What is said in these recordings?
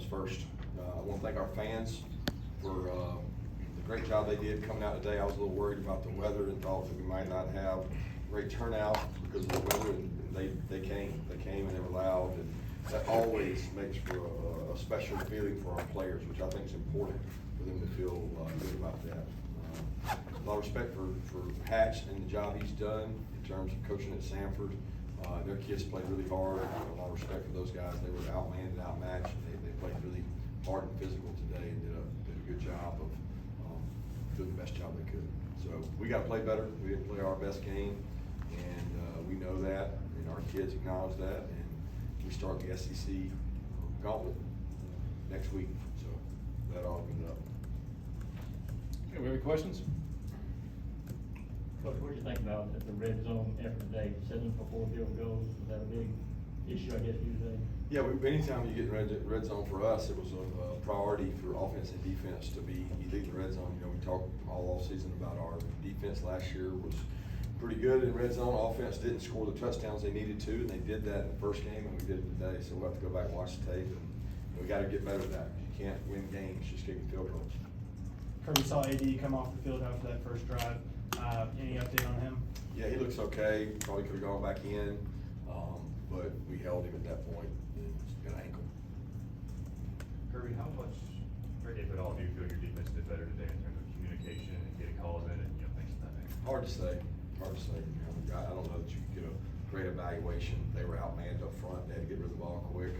comes first. I want to thank our fans for the great job they did coming out today. I was a little worried about the weather and thought that we might not have great turnout because of the weather, and they came and they were loud, and that always makes for a special feeling for our players, which I think is important for them to feel good about that. A lot of respect for Hatch and the job he's done in terms of coaching at Samford. Their kids played really hard. A lot of respect for those guys. They were outmanned and outmatched. They played really hard and physical today and did a good job of doing the best job they could. So we got to play better. We didn't play our best game, and we know that, and our kids acknowledge that. And we start the SEC gauntlet next week. So that all opened up. Okay, we have any questions? Coach, what do you think about the red zone effort today, 7 for 4 field goals? Was that a big issue, I guess, for you today? Yeah, anytime you get in red zone for us, it was a priority for offense and defense to be elite in the red zone. You know, we talked all season about our defense last year was pretty good in red zone. Offense didn't score the touchdowns they needed to, and they did that in the first game, and we did it today. So we'll have to go back and watch the tape, and we got to get better at that. You can't win games just kicking field goals. Kirby saw AD come off the field after that first drive. Any update on him? Yeah, he looks okay. Probably could have gone back in, but we held him at that point. He's got an ankle. Kirby, how much, or if at all, do you feel your defense did better today in terms of communication and getting calls in and things of that nature? Hard to say. Hard to say. I don't know that you could get a great evaluation. They were outmanned up front. They had to get rid of the ball quick.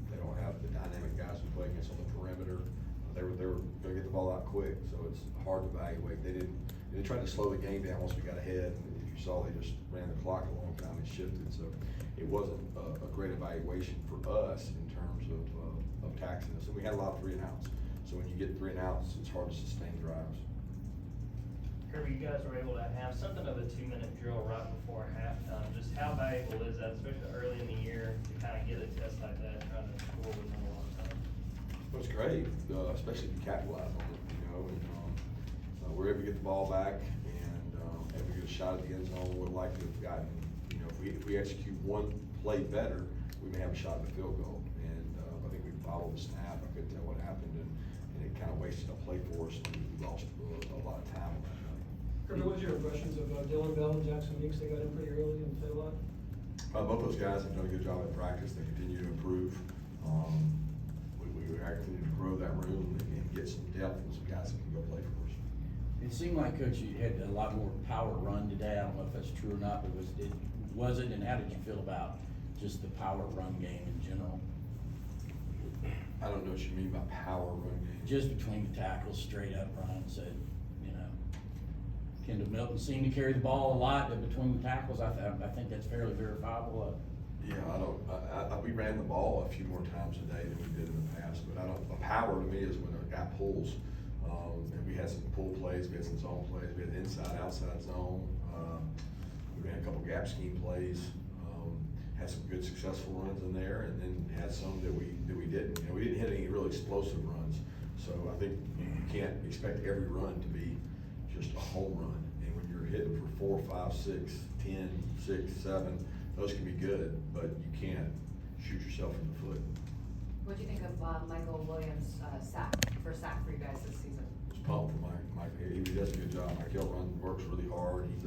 They don't have the dynamic guys who play against on the perimeter. They were going to get the ball out quick, so it's hard to evaluate. They tried to slow the game down once we got ahead. And if you saw, they just ran the clock a long time and shifted. So it wasn't a great evaluation for us in terms of taxing us. And we had a lot of 3 and outs. So when you get 3 and outs, it's hard to sustain drives. Kirby, you guys were able to have something of a 2-minute drill right before halftime. Just how valuable is that, especially early in the year, to kind of get a test like that, trying to score within a long time? Well, it's great, especially if you capitalize on it, and we're able to get the ball back and able to get a shot at the end zone. Would like to have gotten, if we execute one play better, we may have a shot at the field goal. And I think we followed the snap. I couldn't tell what happened, and it kind of wasted a play for us, and we lost a lot of time on that night. Kirby, what's your impressions of Dylan Bell and Jackson Meeks? They got in pretty early and played a lot. Both those guys have done a good job at practice. They continue to improve. We continue to grow that room and get some depth and some guys that can go play for us. It seemed like, Coach, you had a lot more power run today. I don't know if that's true or not, but was it, and how did you feel about just the power run game in general? I don't know what you mean by power run game. Just between the tackles, straight up runs that, Kendall Milton seemed to carry the ball a lot, but between the tackles, I think that's fairly verifiable. Yeah, we ran the ball a few more times today than we did in the past, but a power to me is when a guy pulls, and we had some pull plays, we had some zone plays, we had inside, outside zone, we ran a couple gap scheme plays, had some good successful runs in there, and then had some that we didn't. We didn't hit any really explosive runs, so I think you can't expect every run to be just a home run. And when you're hitting for 4, 5, 6, 10, 6, 7, those can be good, but you can't shoot yourself in the foot. What do you think of Michael Williams' first sack for you guys this season? It's pumped for Mike. He does a good job. Mike works really hard. He's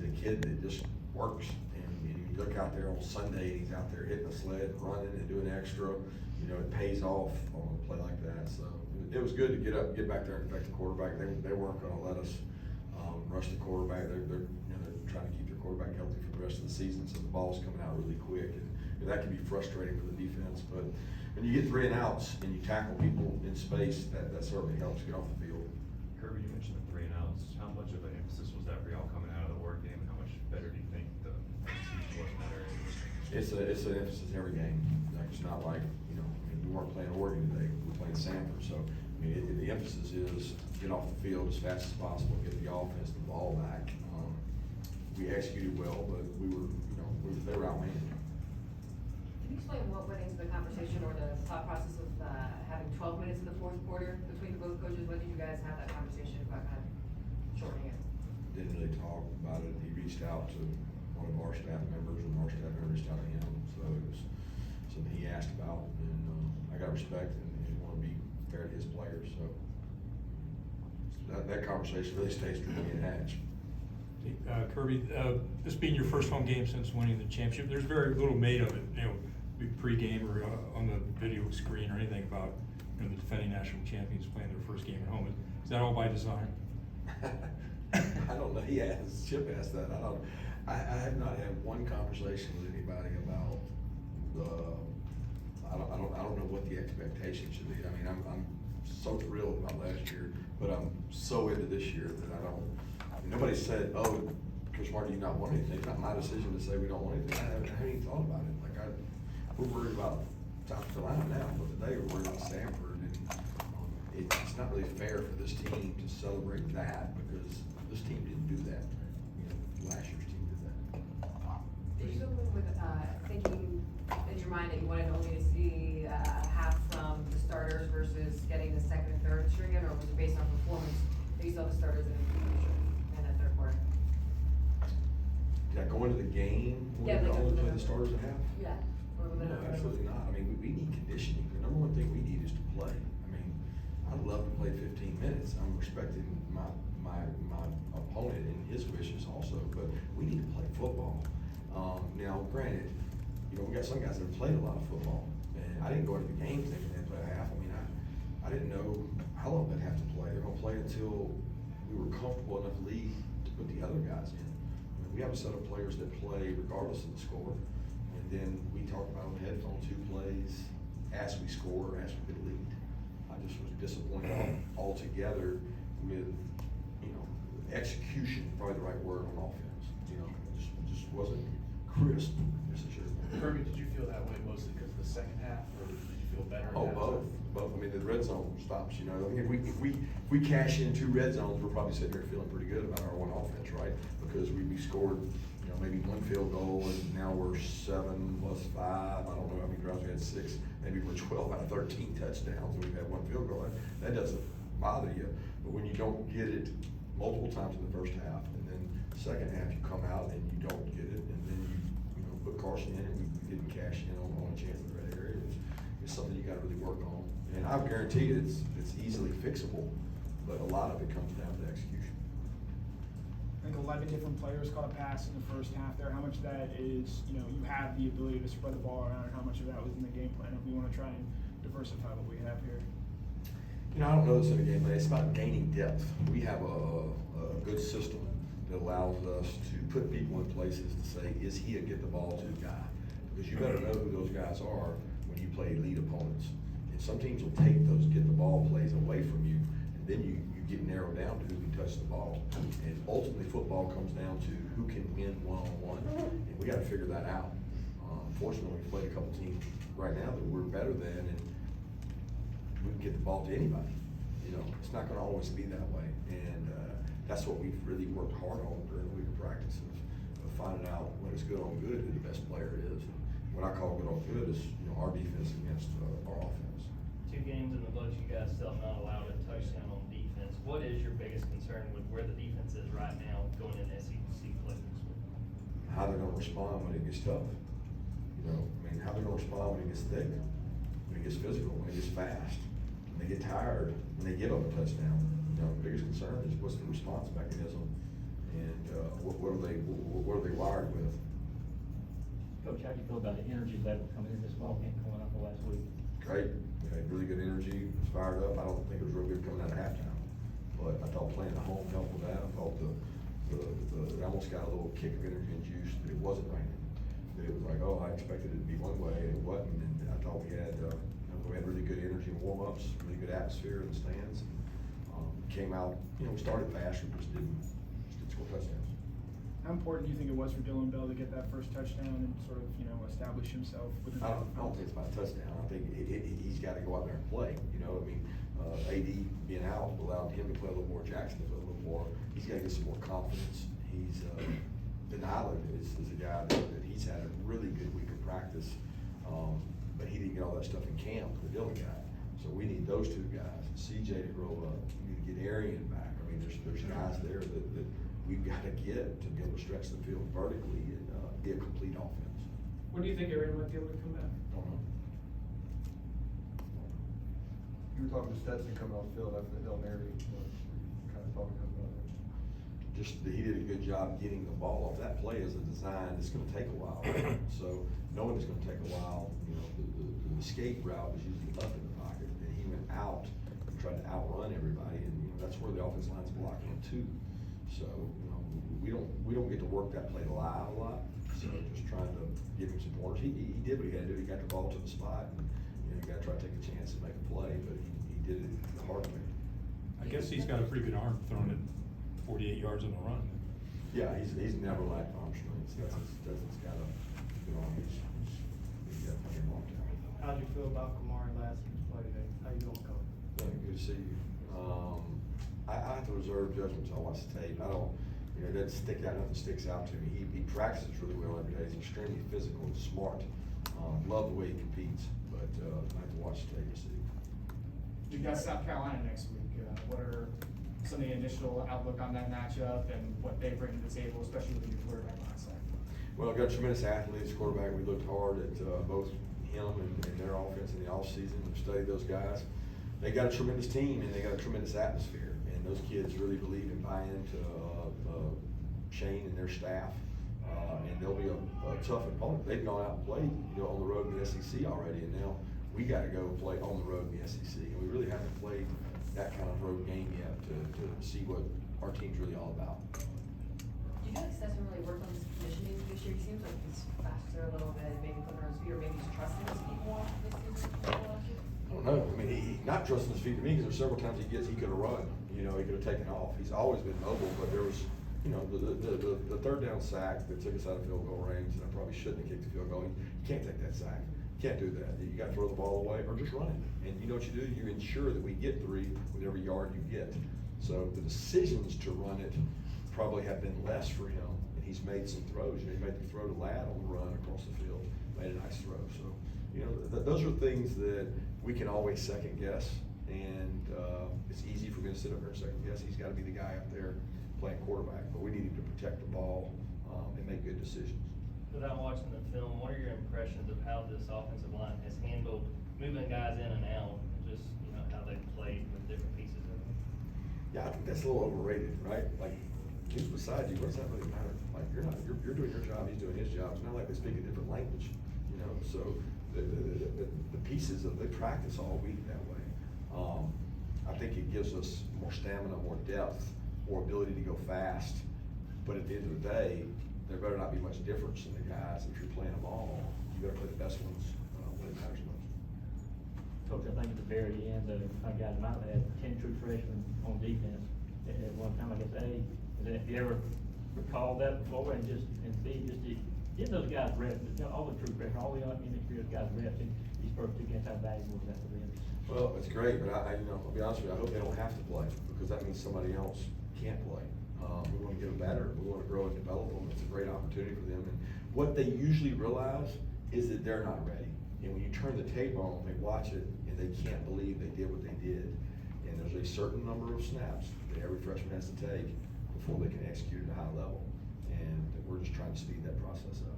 a kid that just works. And you look out there on Sunday, and he's out there hitting the sled, running and doing extra. It pays off on a play like that. So it was good to get back there and affect the quarterback. They weren't going to let us rush the quarterback. They're trying to keep their quarterback healthy for the rest of the season, so the ball's coming out really quick, and that can be frustrating for the defense. But when you get 3 and outs and you tackle people in space, that certainly helps get off the field. Kirby, you mentioned the 3 and outs. How much of an emphasis was that for y'all coming out of the work game, and how much better do you think the execution was in that area? It's an emphasis every game. It's not like we weren't playing Oregon today. We were playing Samford, so the emphasis is get off the field as fast as possible, get the offense the ball back. We executed well, but they were outmanned. Can you explain what went into the conversation or the thought process of having 12 minutes in the fourth quarter between both coaches? When did you guys have that conversation about kind of shortening it? Didn't really talk about it. He reached out to one of our staff members, and our staff member reached out to him. So asked about, and, I got respect and wanna be fair to his players, so. That conversation really stays between me and Hatch. Kirby, this being your first home game since winning the championship, there's very little made of it, pre-game or on the video screen or anything about, the defending national champions playing their first game at home. Is that all by design? I don't know, Chip asked that, I have not had one conversation with anybody about I don't know what the expectation should be. I mean, I'm so thrilled about last year, but I'm so into this year that nobody said, oh, Coach Martin, do you not want anything? It's not my decision to say we don't want anything. I haven't even thought about it. We're worried about South Carolina now, but today we're worried about Samford, and it's not really fair for this team to celebrate that because this team didn't do that. Last year's team did that. Did you go in with, thinking in your mind that you wanted only to see half from the starters versus getting the second and third string in, or was it based on performance, based on the starters and the third quarter? Did I go into the game? Yeah, Only play the starters at half? Yeah. No, absolutely not. I mean, we need conditioning. The number one thing we need is to play. I mean, I'd love to play 15 minutes. I'm respecting my opponent and his wishes also, but we need to play football. Now, granted, we got some guys that have played a lot of football, and I didn't go into the game thinking they'd play a half. I mean, I didn't know how long they'd have to play. They're gonna play until we were comfortable enough league to put the other guys in. I mean, we have a set of players that play regardless of the score. And then we talk about on the headphones who plays as we score, as we get a lead. I just was disappointed altogether with, execution, probably the right word on offense. It just wasn't crisp as it should have been. Kirby, did you feel that way mostly because of the second half, or did you feel better? Oh, both. I mean, the red zone stops, I mean, if we cash in 2 red zones, we're probably sitting here feeling pretty good about our one offense, right? Because we scored, maybe 1 field goal, and now we're 7 plus 5. I don't know how many drives we had, 6. Maybe we're 12 out of 13 touchdowns, and we've had 1 field goal. That doesn't bother you. But when you don't get it multiple times in the first half, and then second half you come out and you don't get it, and then you put Carson in, and we didn't cash in on a chance in the red area. It's something you got to really work on. And I guarantee you it's easily fixable, but a lot of it comes down to execution. I think 11 different players caught a pass in the first half there. How much of that is, you have the ability to spread the ball around, and how much of that was in the game plan? If we want to try and diversify what we have here. I don't know this in a game, but it's about gaining depth. We have a good system that allows us to put people in places to say, is he a get the ball to guy? Because you better know who those guys are when you play elite opponents. And some teams will take those get the ball plays away from you, and then you get narrowed down to who can touch the ball. And ultimately, football comes down to who can win one-on-one, and we got to figure that out. Fortunately, we've played a couple teams right now that we're better than, and we can get the ball to anybody. It's not going to always be that way, and that's what we've really worked hard on during the week of practices, of finding out when it's good on good who the best player is. And what I call good on good is our defense against our offense. 2 games in the books, you guys still not allowed a touchdown on defense. What is your biggest concern with where the defense is right now going into SEC play next week? How they're going to respond when it gets tough. How they're going to respond when it gets thick, when it gets physical, when it gets fast, when they get tired, when they give up a touchdown. The biggest concern is what's the response mechanism, and what are they wired with? Coach, how do you feel about the energy level coming in this ball game coming up the last week? Great. We had really good energy, was fired up. I don't think it was real good coming out of halftime, but I thought playing at home helped with that. I thought I almost got a little kick of energy and juice that it wasn't raining. That it was like, oh, I expected it to be one way, and it wasn't. And I thought we had really good energy in warm-ups, really good atmosphere in the stands. Came out, we started fast, we just didn't score touchdowns. How important do you think it was for Dylan Bell to get that first touchdown and sort of, establish himself within I don't think it's about a touchdown. I think he's got to go out there and play. AD being out allowed him to play a little more, Jackson to play a little more. He's got to get some more confidence. He's Denila is a guy that he's had a really good week of practice, but he didn't get all that stuff in camp, the Dylan guy. So we need those 2 guys. CJ to grow up. We need to get Arian back. There's guys there that we've got to get to be able to stretch the field vertically and be a complete offense. When do you think Arian might be able to come back? I don't know. were talking to Stetson coming off the field after the Hail Mary, kind of talking to him about it. Just, that he did a good job getting the ball off. That play is a design, it's gonna take a while. So, knowing it's gonna take a while, you know, the escape route was usually left in the pocket, and he went out and tried to outrun everybody, and, you know, that's where the offensive line's blocking him too. So, you know, we don't get to work that play live a lot, so just trying to give him some pointers. He did what he had to do, he got the ball to the spot, and, you know, you gotta try to take a chance and make a play, but he did it the hard way. I guess he's got a pretty good arm throwing it 48 yards on the run. Yeah, he's never lacked arm strength. That's got a good arm. He's got plenty of arm talent. How'd you feel about Kamari last week's play today? How you doing, Coach? Good to see you. I have to reserve judgment till I watch the tape. I don't, you know, it doesn't stick out, nothing sticks out to me. He practices really well every day. He's extremely physical and smart. Love the way he competes, but I have to watch the tape to see. You got South Carolina next week. What are some of the initial outlook on that matchup and what they bring to the table, especially with your quarterback mindset? Well, got tremendous athletes, quarterback. We looked hard at both him and their offense in the offseason. We've studied those guys. They got a tremendous team and they got a tremendous atmosphere. And those kids really believe and buy into Shane and their staff. And they'll be a tough opponent. They've gone out and played, you know, on the road in the SEC already, and now we got to go play on the road in the SEC. And we really haven't played that kind of road game yet to see what our team's really all about. Do you feel like Stetson really worked on his conditioning this year? He seems like he's faster a little bit, maybe putting on his feet, or maybe he's trusting his feet more this season than last year? I don't know. I mean, he's not trusting his feet to me because there's several times he could have run. You know, he could have taken off. He's always been mobile, but there was, you know, the third down sack that took us out of field goal range, and I probably shouldn't have kicked the field goal. You can't take that sack. You can't do that. You got to throw the ball away or just run it. And you know what you do? You ensure that we get 3 with every yard you get. So the decisions to run it probably have been less for him, and he's made some throws. You know, he made the throw to Ladd on the run across the field, made a nice throw. So, you know, those are things that we can always second guess, and it's easy for me to sit up there and second guess. He's got to be the guy up there playing quarterback, but we need him to protect the ball and make good decisions. Without watching the film, what are your impressions of how this offensive line has handled moving guys in and out, and just, you know, how they've played with different pieces of them? Yeah, I think that's a little overrated, right? Like, who's beside you? What does that really matter? Like, you're doing your job, he's doing his job. It's not like they speak a different language, you know? So the pieces of, they practice all week that way. I think it gives us more stamina, more depth, more ability to go fast. But at the end of the day, there better not be much difference in the guys. If you're playing them all, you better play the best ones when it matters most. Coach, I think at the very end, I got might have had 10 true freshmen on defense at one time. I guess A, have you ever recalled that before? And B, just to give those guys reps, you know, all the true freshmen, all the inexperienced guys reps in these first 2 games, how valuable is that for them? Well, it's great, but I you know, I'll be honest with you, I hope they don't have to play, because that means somebody else can't play. We want to get them better. We want to grow and develop them. It's a great opportunity for them. And what they usually realize is that they're not ready. And when you turn the tape on, they watch it and they can't believe they did what they did. And there's a certain number of snaps that every freshman has to take before they can execute at a high level. And we're just trying to speed that process up.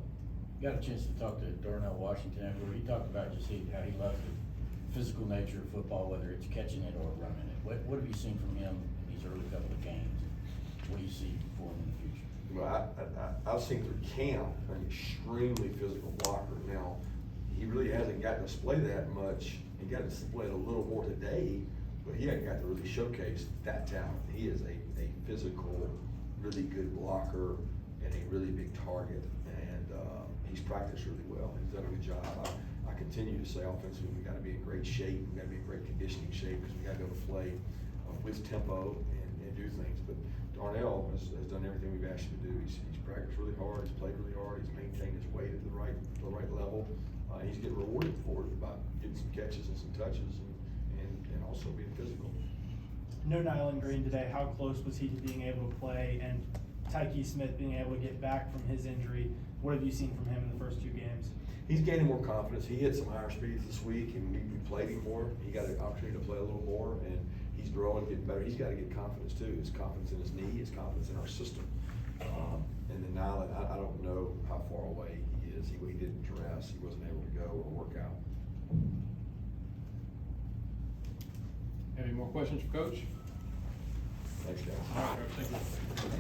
Got a chance to talk to Darnell Washington after he talked about just how he loves the physical nature of football, whether it's catching it or running it. What have you seen from him in these early couple of games? What do you see for him in the future? Well, I've seen through camp an extremely physical blocker. Now, he really hasn't gotten to display that much. He got to display it a little more today, but he hasn't got to really showcase that talent. He is a physical, really good blocker and a really big target. And he's practiced really well. He's done a good job. I continue to say offensively, we got to be in great shape. We got to be in great conditioning shape because we got to be able to play with tempo and do things. But Darnell has done everything we've asked him to do. He's practiced really hard, he's played really hard, he's maintained his weight at the right level. He's getting rewarded for it by getting some catches and some touches and also being physical. No Nyland Green today. How close was he to being able to play, and Tyke Smith being able to get back from his injury? What have you seen from him in the first 2 games? He's gaining more confidence. He hit some higher speeds this week, and we played him more. He got an opportunity to play a little more, and he's growing, getting better. He's got to get confidence too. His confidence in his knee, his confidence in our system. And then Nyland, I don't know how far away he is. He didn't dress. He wasn't able to go or work out. Any more questions for Coach? Thanks, guys. All right, Coach, thank you.